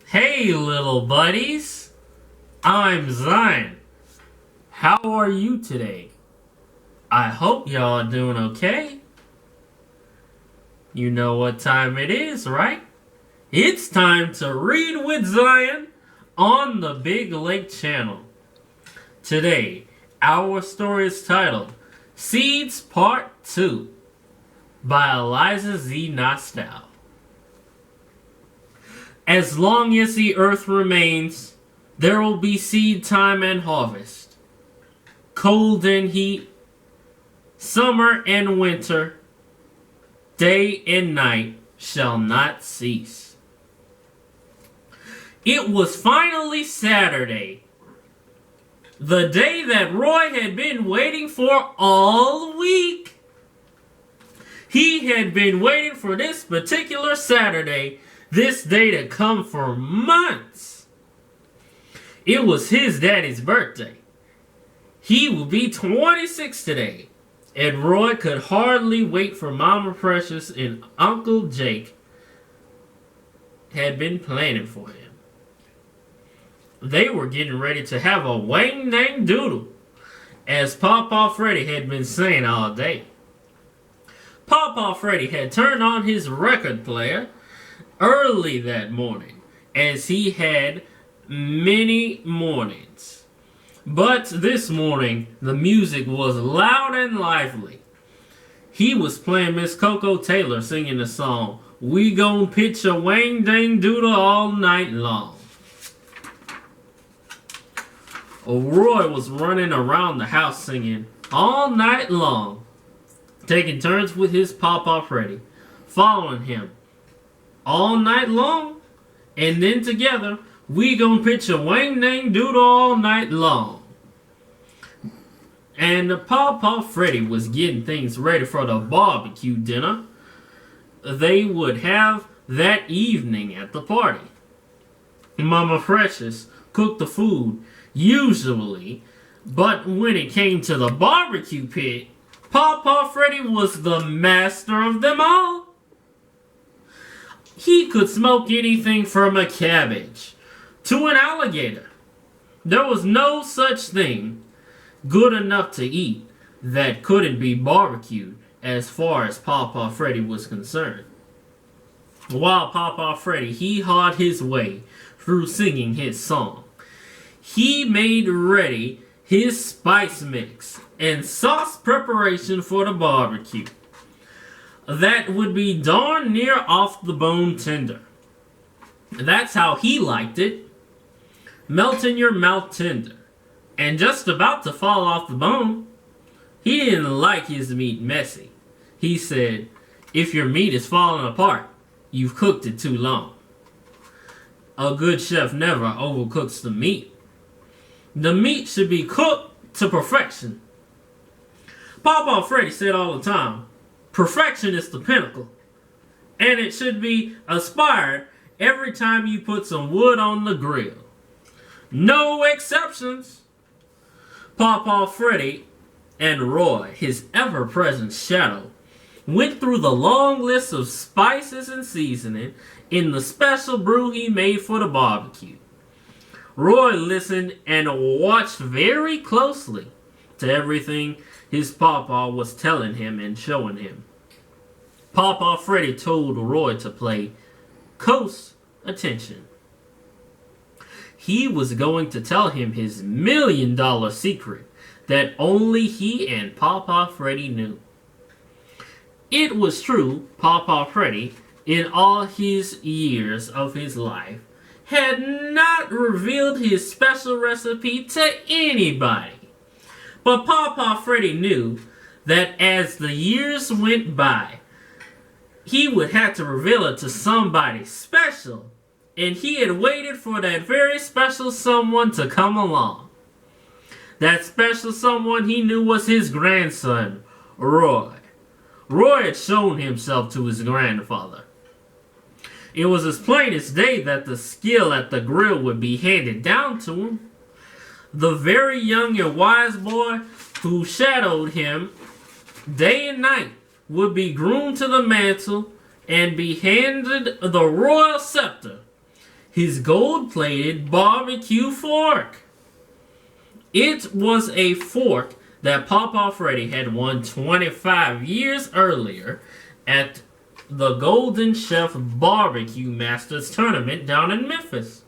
Hey, little buddies. I'm Zion. How are you today? I hope y'all are doing okay. You know what time it is, right? It's time to read with Zion on the Big Lake Channel. Today, our story is titled Seeds Part 2 by Eliza Z. Nostal. As long as the earth remains, there will be seed time and harvest. Cold and heat, summer and winter, day and night shall not cease. It was finally Saturday, the day that Roy had been waiting for all week. He had been waiting for this particular Saturday, this day to come for months. It was his daddy's birthday. He will be 26 today, and Roy could hardly wait for Mama Precious and Uncle Jake had been planning for him. They were getting ready to have a wang dang doodle, as Pawpaw Freddy had been saying all day. Pawpaw Freddy had turned on his record player early that morning, as he had many mornings. But this morning, the music was loud and lively. He was playing Miss Coco Taylor singing the song, "We Gon' Pitch a Wang Dang Doodle All Night Long." Roy was running around the house singing all night long, taking turns with his Pawpaw Freddy, following him all night long, and then together, we gon' pitch a wang dang doodle all night long. And the Pawpaw Freddy was getting things ready for the barbecue dinner they would have that evening at the party. Mama Precious cooked the food, usually, but when it came to the barbecue pit, Pawpaw Freddy was the master of them all. He could smoke anything from a cabbage to an alligator. There was no such thing good enough to eat that couldn't be barbecued as far as Pawpaw Freddy was concerned. While Pawpaw Freddy hee-hawed his way through singing his song, he made ready his spice mix and sauce preparation for the barbecue. That would be darn near off the bone tender. That's how he liked it. Melt in your mouth tender. And just about to fall off the bone. He didn't like his meat messy. He said, if your meat is falling apart, you've cooked it too long. A good chef never overcooks the meat. The meat should be cooked to perfection. Pawpaw Freddy said all the time, perfection is the pinnacle, and it should be aspired every time you put some wood on the grill. No exceptions. Pawpaw Freddy and Roy, his ever-present shadow, went through the long list of spices and seasoning in the special brew he made for the barbecue. Roy listened and watched very closely to everything his Pawpaw was telling him and showing him. Pawpaw Freddy told Roy to play close attention. He was going to tell him his $1 million secret that only he and Pawpaw Freddy knew. It was true, Pawpaw Freddy, in all his years of his life, had not revealed his special recipe to anybody. But Pawpaw Freddy knew that as the years went by, he would have to reveal it to somebody special, and he had waited for that very special someone to come along. That special someone he knew was his grandson, Roy. Roy had shown himself to his grandfather. It was as plain as day that the skill at the grill would be handed down to him. The very young and wise boy who shadowed him day and night would be groomed to the mantle and be handed the royal scepter. his gold-plated barbecue fork. It was a fork that Pawpaw Freddy had won 25 years earlier at the Golden Chef Barbecue Masters Tournament down in Memphis.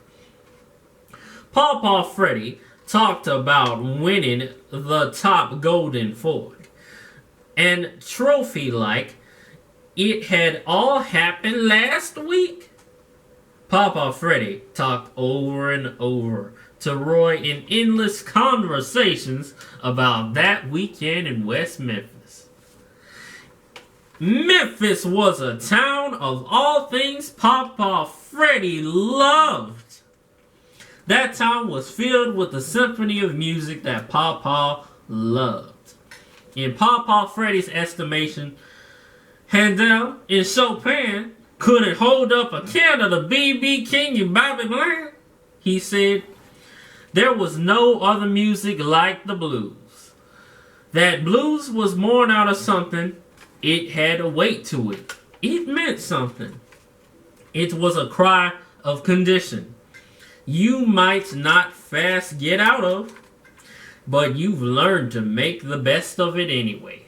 Pawpaw Freddy talked about winning the top golden fork, and trophy-like, it had all happened last week. Pawpaw Freddy talked over and over to Roy in endless conversations about that weekend in West Memphis. Memphis was a town of all things Pawpaw Freddy loved. That town was filled with the symphony of music that Pawpaw loved. In Pawpaw Freddy's estimation, Handel and Chopin couldn't hold up a candle to B.B. King and Bobby Bland. He said, there was no other music like the blues. That blues was born out of something. It had a weight to it. It meant something. It was a cry of condition. You might not fast get out of, but you've learned to make the best of it anyway.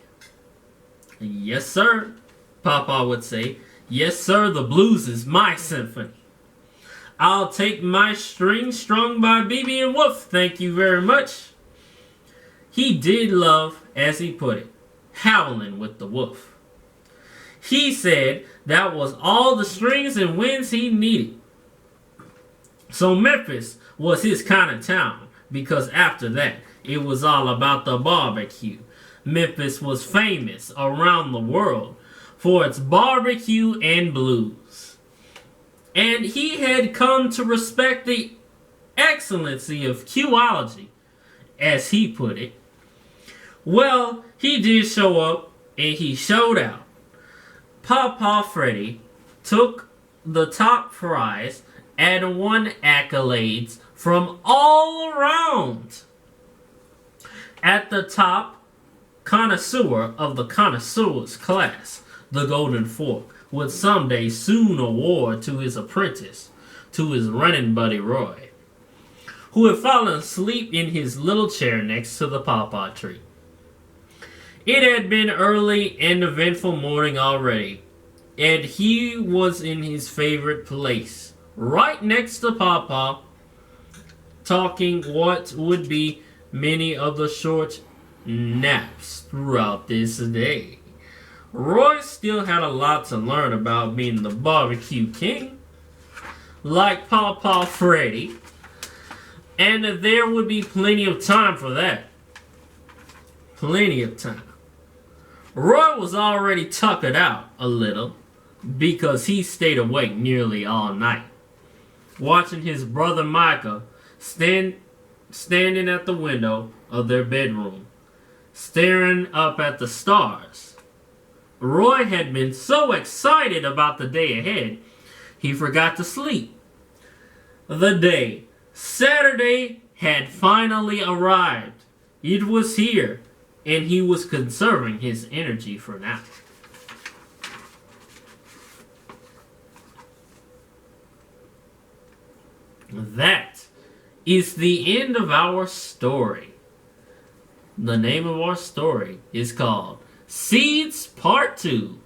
Yes, sir, Pawpaw would say. Yes, sir, the blues is my symphony. I'll take my string strung by B.B. and Wolf, thank you very much. He did love, as he put it, howling with the wolf. He said that was all the strings and winds he needed. So Memphis was his kind of town, because after that, it was all about the barbecue. Memphis was famous around the world for its barbecue and blues. And he had come to respect the excellency of Qology, as he put it. Well, he did show up, and he showed out. Pawpaw Freddy took the top prize and won accolades from all around. At the top, connoisseur of the connoisseurs class, the Golden Fork would someday soon award to his apprentice, to his running buddy Roy, who had fallen asleep in his little chair next to the pawpaw tree. It had been early and eventful morning already, and he was in his favorite place, right next to Pawpaw, talking what would be many of the short naps throughout this day. Roy still had a lot to learn about being the barbecue king, like Pawpaw Freddy, and there would be plenty of time for that. Plenty of time. Roy was already tuckered out a little because he stayed awake nearly all night, watching his brother Micah standing at the window of their bedroom, staring up at the stars. Roy had been so excited about the day ahead, he forgot to sleep. The day, Saturday, had finally arrived. It was here, and he was conserving his energy for now. That is the end of our story. The name of our story is called Seeds Part 2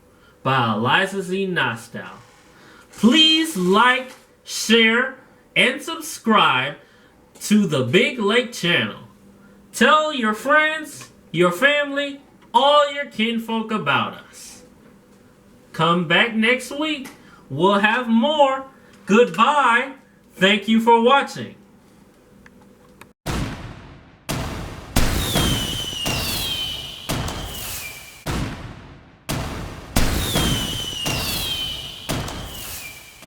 by Eliza Z. Nostow. Please like, share, and subscribe to the Big Lake channel. Tell your friends, your family, all your kinfolk about us. Come back next week. We'll have more. Goodbye. Thank you for watching.